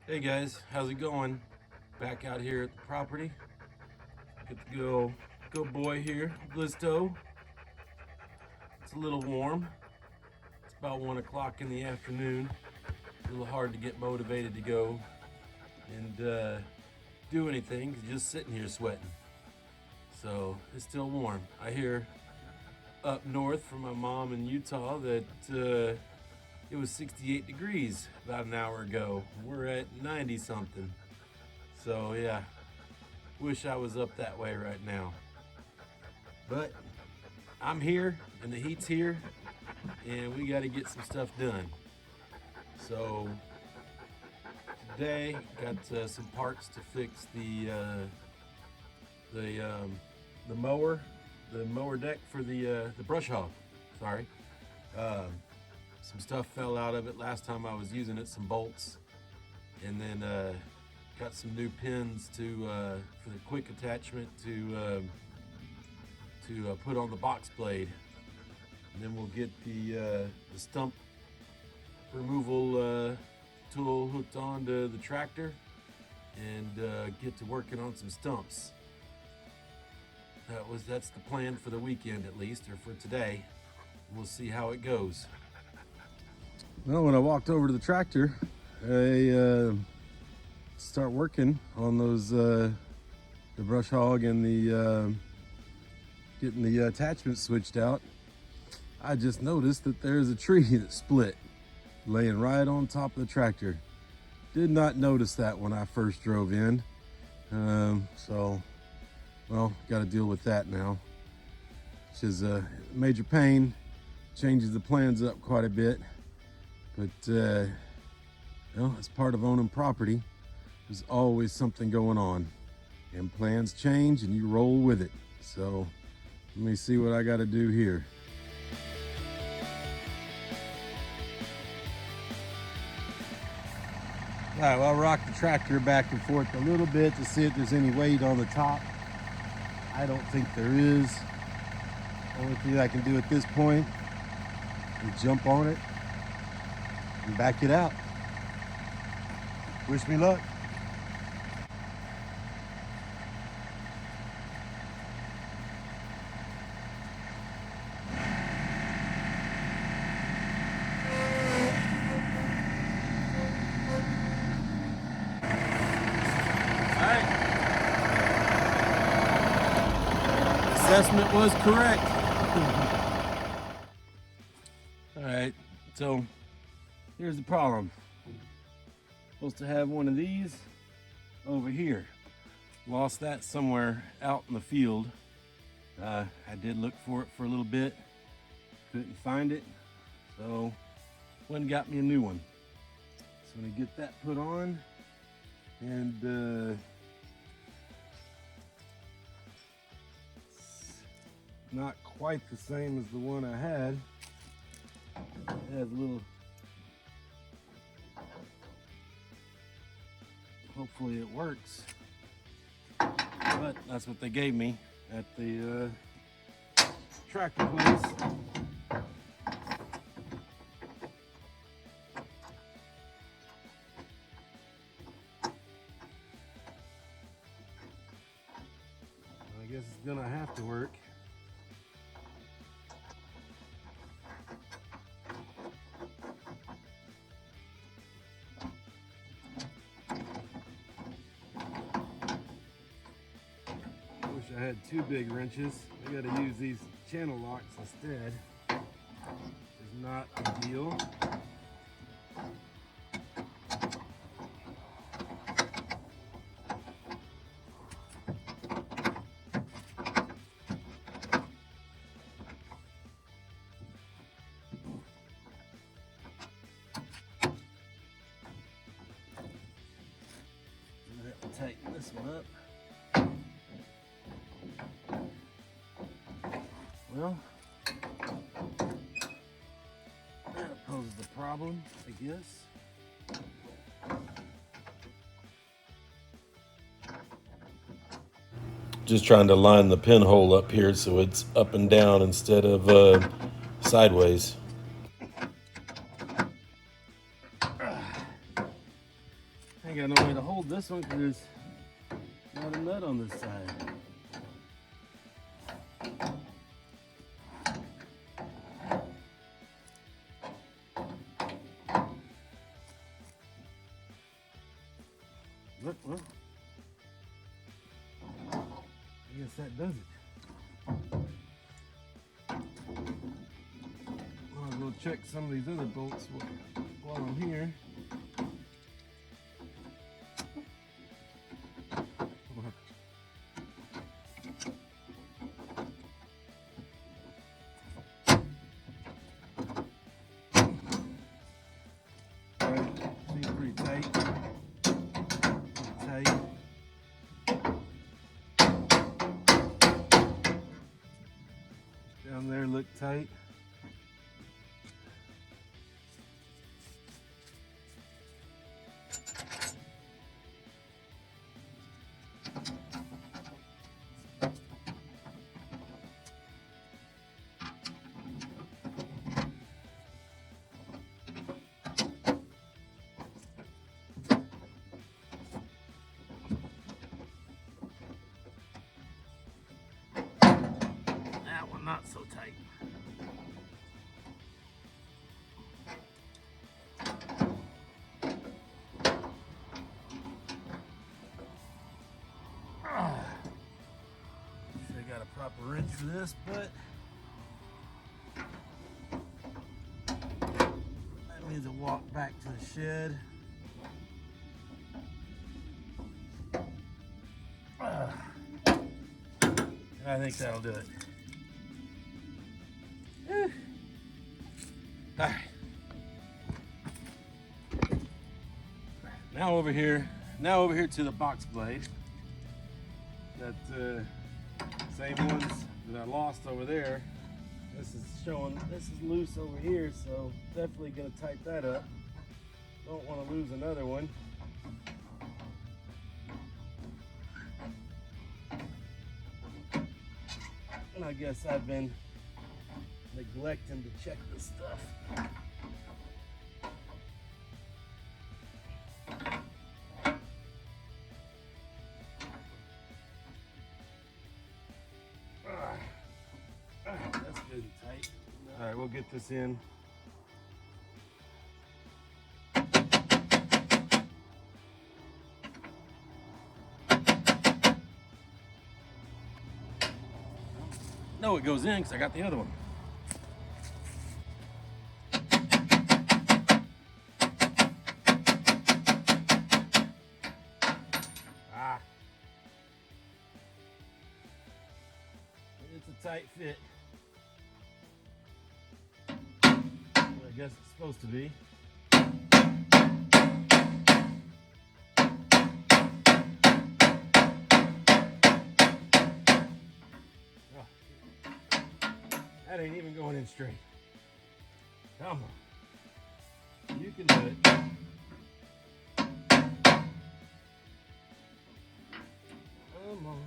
Hey guys, how's it going? Back out here at the property. Got the go boy here, Blisto. It's a little warm. It's about 1 o'clock in the afternoon. A little hard to get motivated to go and do anything. Just sitting here sweating. So it's still warm. I hear up north from my mom in Utah that it was 68 degrees about an hour ago. We're at 90 something. So yeah, wish I was up that way right now. But I'm here and the heat's here and we got to get some stuff done. So today got some parts to fix the mower deck for the brush hog. Sorry, some stuff fell out of it last time I was using it, some bolts, and then got some new pins for the quick attachment to put on the box blade. And then we'll get the stump removal tool hooked onto the tractor and get to working on some stumps. That's the plan for the weekend, at least, or for today. We'll see how it goes. Well, when I walked over to the tractor, I start working on those the brush hog and the getting the attachment switched out. I just noticed that there's a tree that split laying right on top of the tractor. Did not notice that when I first drove in. So, well, got to deal with that now, which is a major pain. Changes the plans up quite a bit. But, well, as part of owning property, there's always something going on. And plans change and you roll with it. So, let me see what I got to do here. All right, well, I'll rock the tractor back and forth a little bit to see if there's any weight on the top. I don't think there is. Only thing I can do at this point is jump on it and back it out. Wish me luck. Assessment was correct. All right, so here's the problem. Supposed to have one of these over here. Lost that somewhere out in the field. I did look for it for a little bit, couldn't find it, so went and got me a new one. So I'm gonna get that put on and not quite the same as the one I had. It has a little, hopefully it works, but that's what they gave me at the tractor place. I guess it's gonna have to work. I had two big wrenches. I got to use these channel locks instead. It's not ideal. I'm gonna have to tighten this one up. Well, that poses the problem, I guess. Just trying to line the pinhole up here so it's up and down instead of sideways. Hang I got no way to hold this one because there's not a nut on this side. Look, well, I guess that does it. I'll go check some of these other bolts while I'm here. Seems pretty tight. Tight. Down there look tight. That one not so tight. Should have got a proper wrench for this, but that means a walk back to the shed. I think that'll do it. All right. Now over here to the box blade. That same ones that I lost over there. This is loose over here, so definitely gonna tighten that up. Don't want to lose another one. And I guess I've been neglecting to check this stuff. That's good and tight. All right, we'll get this in. No, it goes in because I got the other one. It's a tight fit. I guess it's supposed to be. Oh, that ain't even going in straight. Come on. You can do it. Come on.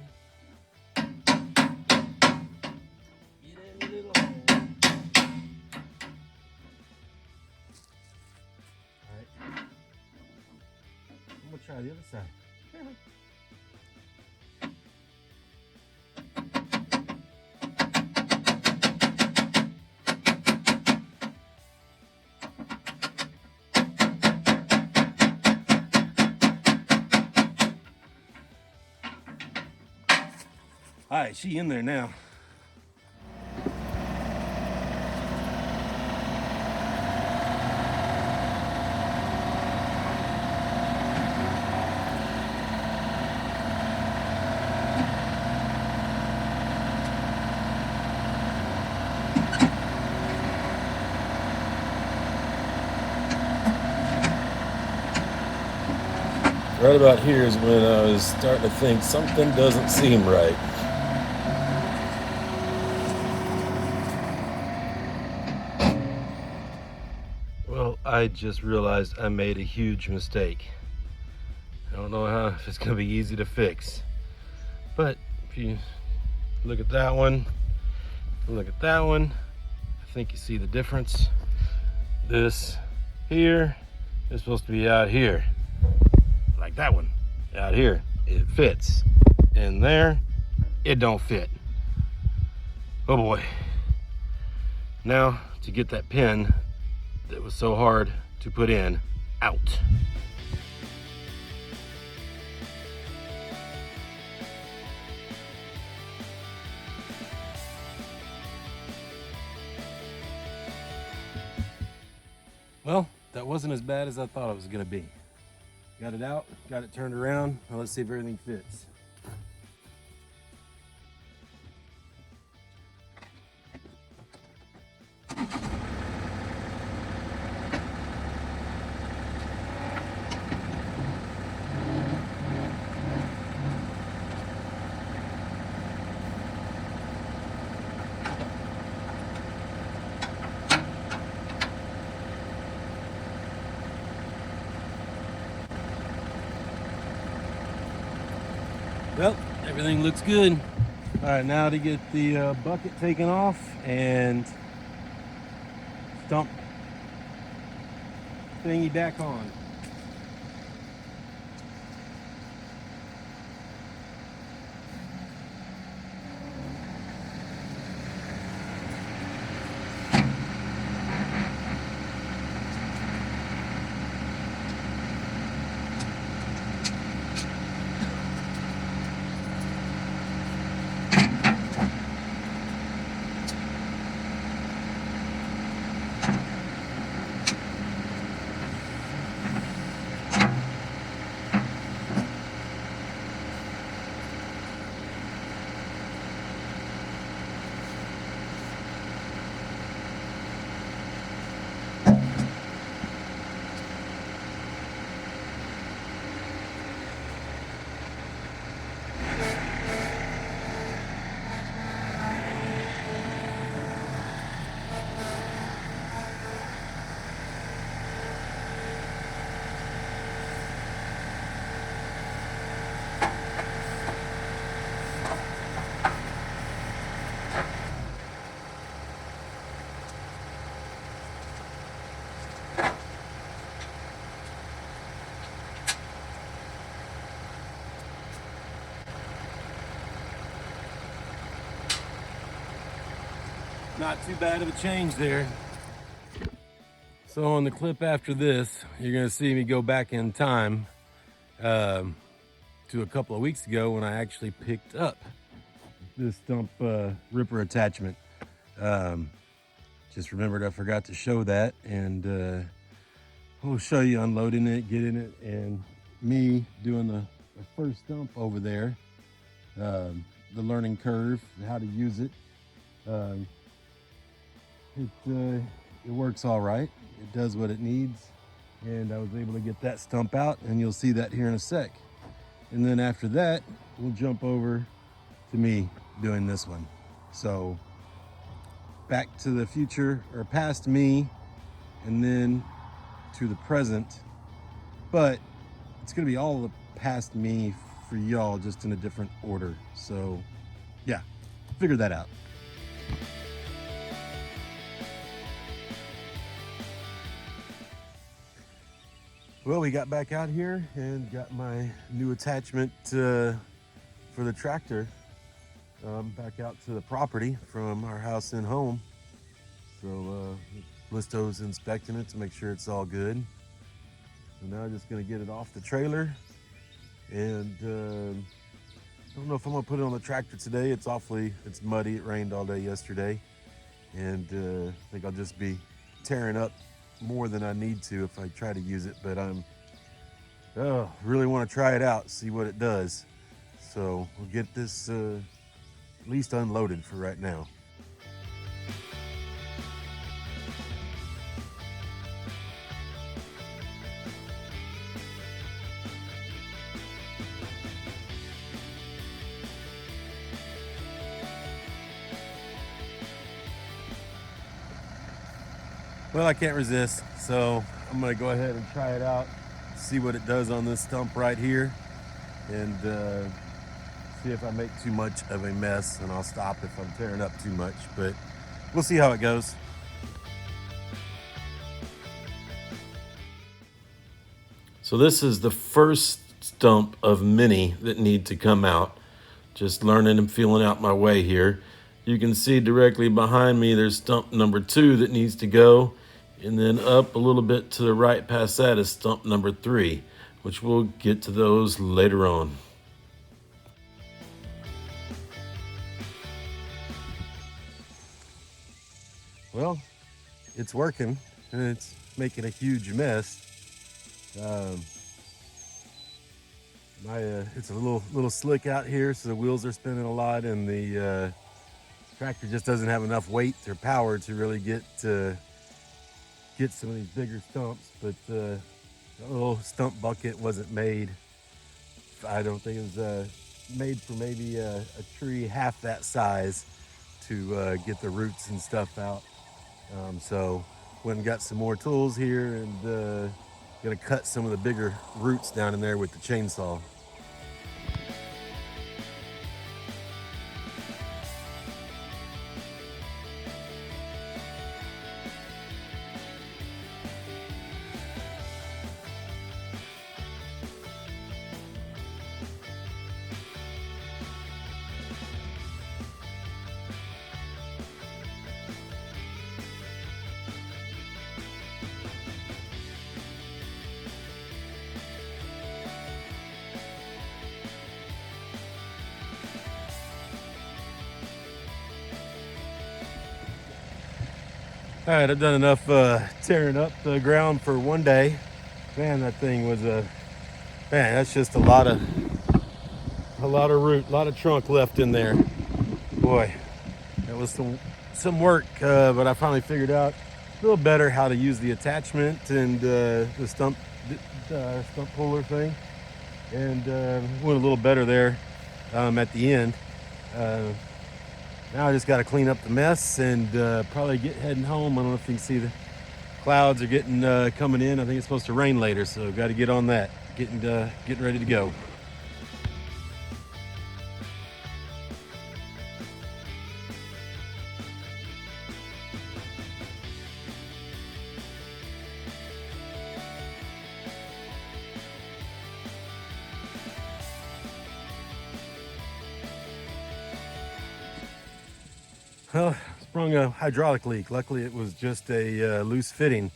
We'll try the other side. All right, she in there now. Right about here is when I was starting to think something doesn't seem right. Well, I just realized I made a huge mistake. I don't know if it's going to be easy to fix. But if you look at that one, look at that one, I think you see the difference. This here is supposed to be out here. that one out here, it fits. In there, it don't fit. Oh boy. Now to get that pin that was so hard to put in out. Well, that wasn't as bad as I thought it was gonna be. Got it out, got it turned around. Now let's see if everything fits. Well, everything looks good. All right, now to get the bucket taken off and stump thingy back on. Not too bad of a change there. So on the clip after this, you're gonna see me go back in time to a couple of weeks ago when I actually picked up this stump ripper attachment. Just remembered I forgot to show that, and we'll show you unloading it, getting it, and me doing the first stump over there, the learning curve, how to use it. It works all right. It does what it needs, and I was able to get that stump out, and you'll see that here in a sec. And then after that, we'll jump over to me doing this one. So back to the future, or past me, and then to the present, but it's gonna be all the past me for y'all, just in a different order. So yeah, figure that out. Well, we got back out here and got my new attachment for the tractor back out to the property from our house and home. So Blisto's inspecting it to make sure it's all good. So now I'm just gonna get it off the trailer, and I don't know if I'm gonna put it on the tractor today. It's muddy. It rained all day yesterday, and I think I'll just be tearing up more than I need to if I try to use it, but I'm really want to try it out, see what it does. So we'll get this at least unloaded for right now. Well, I can't resist, so I'm gonna go ahead and try it out, see what it does on this stump right here, and see if I make too much of a mess, and I'll stop if I'm tearing up too much, but we'll see how it goes. So this is the first stump of many that need to come out. Just learning and feeling out my way here. You can see directly behind me there's stump number 2 that needs to go, and then up a little bit to the right past that is stump number 3, which we'll get to those later on. Well, it's working and it's making a huge mess. It's a little slick out here, so the wheels are spinning a lot, and the tractor just doesn't have enough weight or power to really get some of these bigger stumps. But the little stump bucket wasn't made. I don't think it was made for maybe a tree half that size to get the roots and stuff out. So went and got some more tools here, and gonna cut some of the bigger roots down in there with the chainsaw. All right, I've done enough tearing up the ground for one day. Man, that thing was man, that's just a lot of root, a lot of trunk left in there. Boy, that was some work, but I finally figured out a little better how to use the attachment and the stump puller thing, and went a little better there at the end. Now I just got to clean up the mess and probably get heading home. I don't know if you can see the clouds are getting coming in. I think it's supposed to rain later, so got to get on that, getting ready to go. Well, sprung a hydraulic leak. Luckily, it was just a loose fitting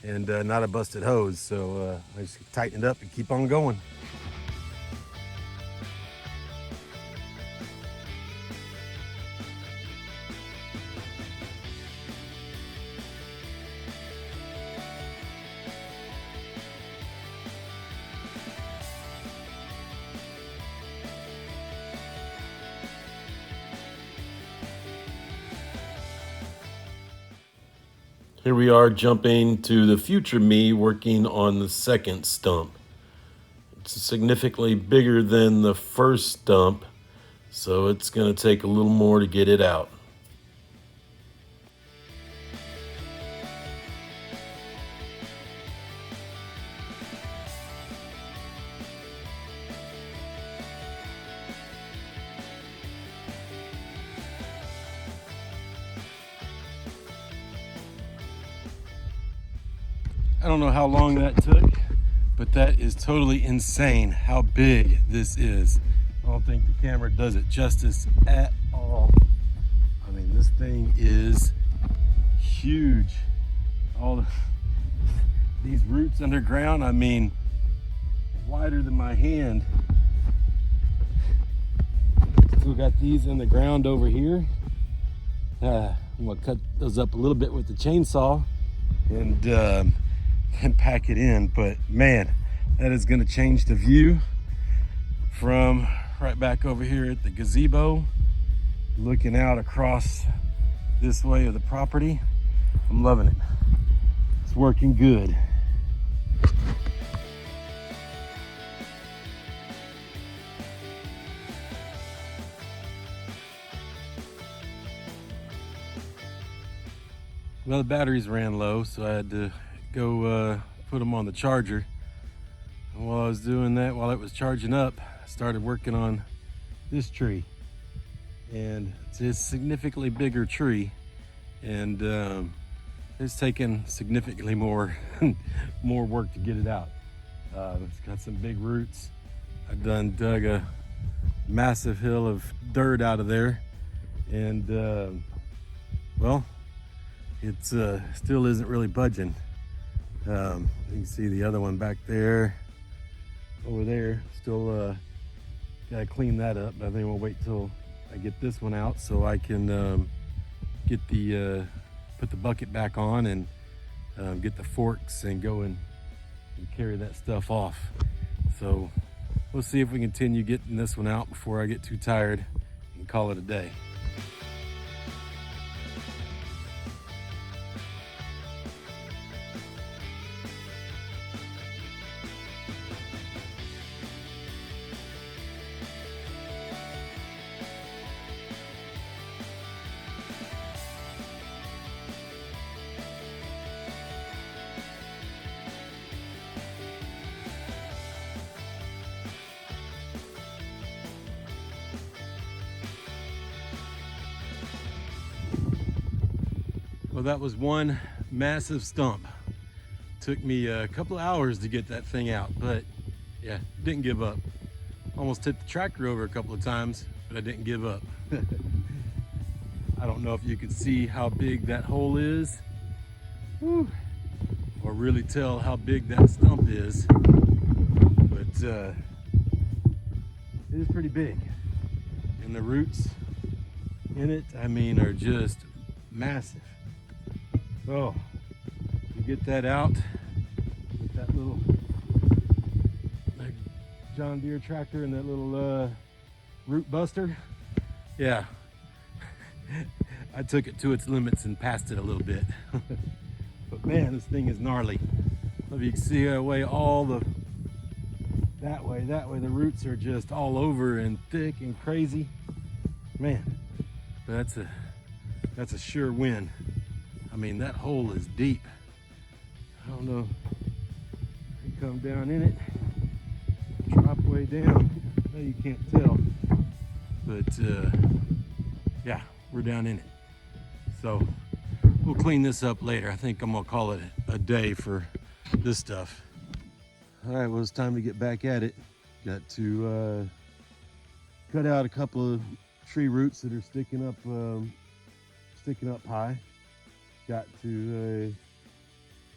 and not a busted hose. So I just tighten it up and keep on going. Here we are jumping to the future me working on the second stump. It's significantly bigger than the first stump, so it's going to take a little more to get it out. I don't know how long that took, but that is totally insane how big this is. I don't think the camera does it justice at all. I mean, this thing is huge. These roots underground, I mean, wider than my hand. Still got these in the ground over here. I'm gonna cut those up a little bit with the chainsaw and pack it in, but man, that is going to change the view from right back over here at the gazebo, looking out across this way of the property. I'm loving it. It's working good. Well, the batteries ran low, so I had to go put them on the charger. And while I was doing that, while it was charging up, I started working on this tree. And it's a significantly bigger tree, and it's taken significantly more more work to get it out. It's got some big roots, I done dug a massive hill of dirt out of there, and well, it's still isn't really budging. You can see the other one back there, over there, still gotta clean that up. I think we'll wait till I get this one out so I can get the put the bucket back on and get the forks and go and carry that stuff off. So we'll see if we continue getting this one out before I get too tired and call it a day. Well, that was one massive stump. Took me a couple of hours to get that thing out, but yeah, didn't give up. Almost tipped the tractor over a couple of times, but I didn't give up. I don't know if you can see how big that hole is. Whew. Or really tell how big that stump is, but it is pretty big. And the roots in it, I mean, are just massive. Oh, you get that out with that little John Deere tractor and that little root buster. Yeah, I took it to its limits and passed it a little bit. But man, this thing is gnarly. If you can see away all the that way, the roots are just all over and thick and crazy. Man, that's a sure win. I mean, that hole is deep. I don't know. You come down in it, drop way down. No, you can't tell. But yeah, we're down in it. So we'll clean this up later. I think I'm gonna call it a day for this stuff. All right, well, it's time to get back at it. Got to cut out a couple of tree roots that are sticking up high. Got to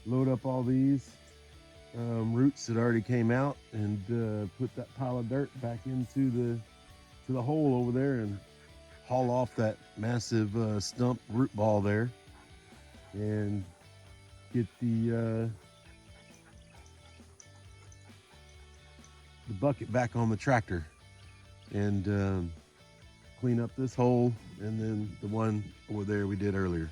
load up all these roots that already came out and put that pile of dirt back into the hole over there and haul off that massive stump root ball there and get the bucket back on the tractor and clean up this hole and then the one over there we did earlier.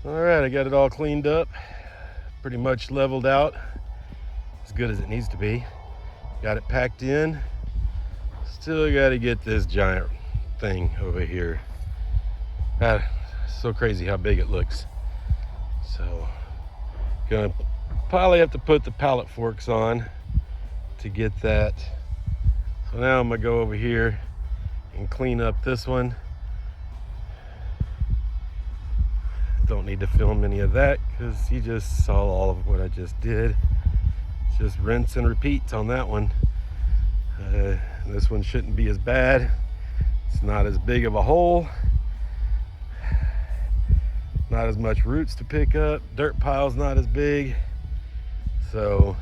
All right, I got it all cleaned up, pretty much leveled out, as good as it needs to be. Got it packed in. Still got to get this giant thing over here. So crazy how big it looks. So, gonna probably have to put the pallet forks on to get that. So now I'm gonna go over here and clean up this one. Don't need to film any of that because you just saw all of what I just did. Just rinse and repeat on that one. This one shouldn't be as bad. It's not as big of a hole. Not as much roots to pick up. Dirt pile's not as big. So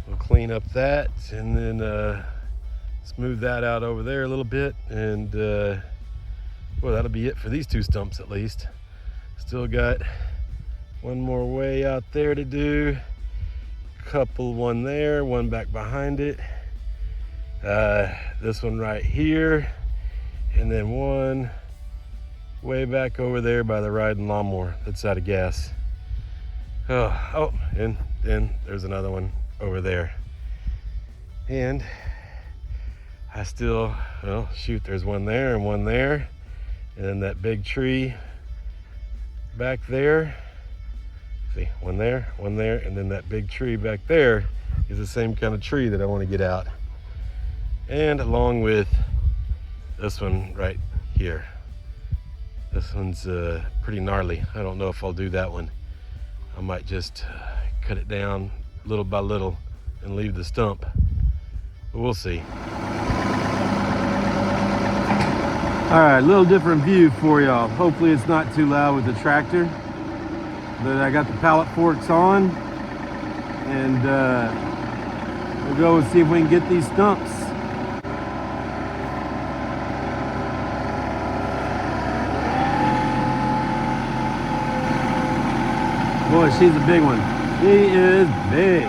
we'll clean up that and then smooth that out over there a little bit. And well, that'll be it for these two stumps at least. Still got one more way out there to do. Couple, one there, one back behind it. This one right here. And then one way back over there by the riding lawnmower that's out of gas. Oh, and then there's another one over there. And I still, well, shoot, there's one there and one there. And then that big tree back there. See, one there, and then that big tree back there is the same kind of tree that I want to get out. And along with this one right here. This one's pretty gnarly. I don't know if I'll do that one. I might just cut it down little by little and leave the stump. But we'll see. All right, a little different view for y'all. Hopefully it's not too loud with the tractor. But I got the pallet forks on, and we'll go and see if we can get these stumps. Boy, she's a big one. She is big.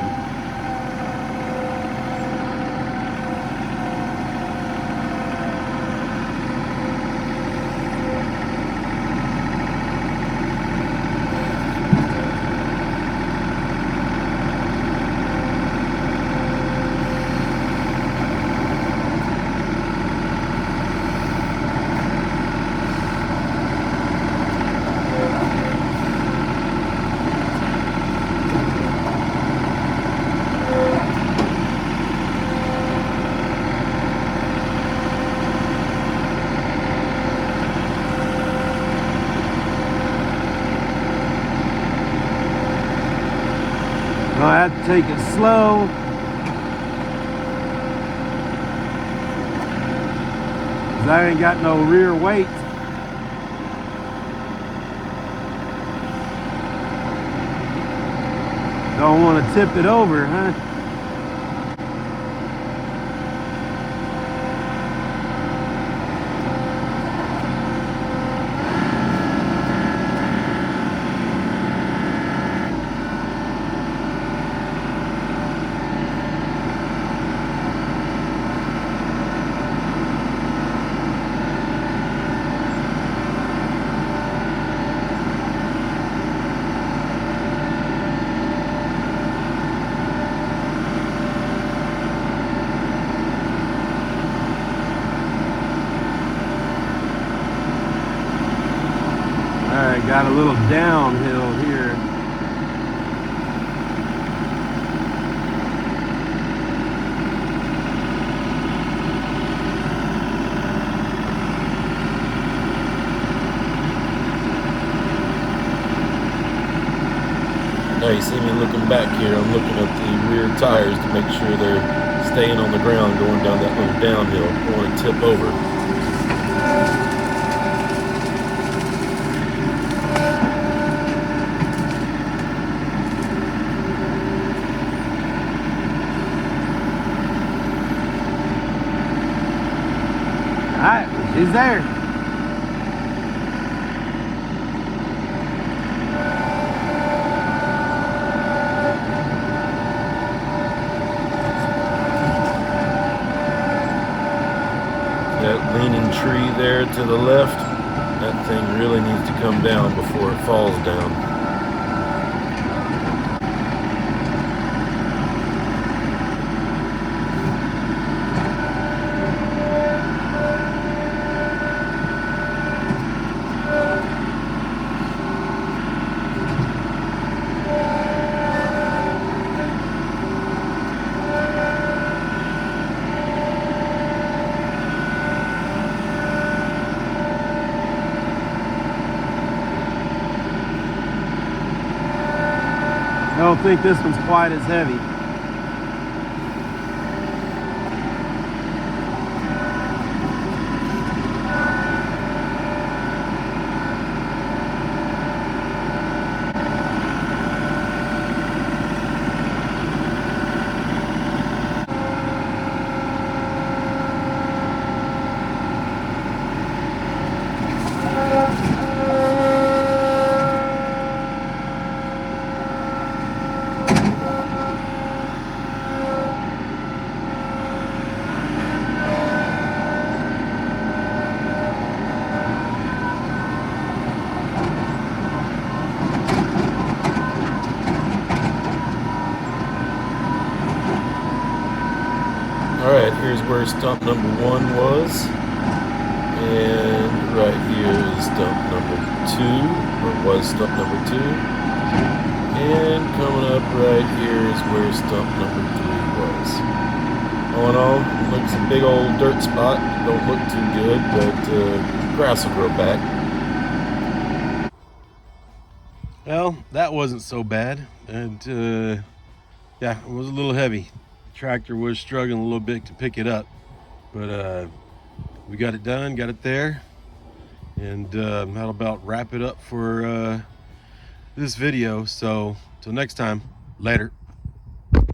I have to take it slow. Cause I ain't got no rear weight. Don't want to tip it over, huh? Got a little downhill here. Now you see me looking back here. I'm looking at the rear tires to make sure they're staying on the ground going down that little downhill. I don't want to tip over. Alright, she's there. That leaning tree there to the left, that thing really needs to come down before it falls down. don't think this one's quite as heavy. Alright, here's where stump number 1 was. And right here is stump number 2, or was stump number 2. And coming up right here is where stump number 3 was. All in all, it looks a big old dirt spot. Don't look too good, but grass will grow back. Well, that wasn't so bad. And yeah, it was a little heavy. The tractor was struggling a little bit to pick it up, but we got it done, got it there. And that'll about wrap it up for this video. So till next time, later.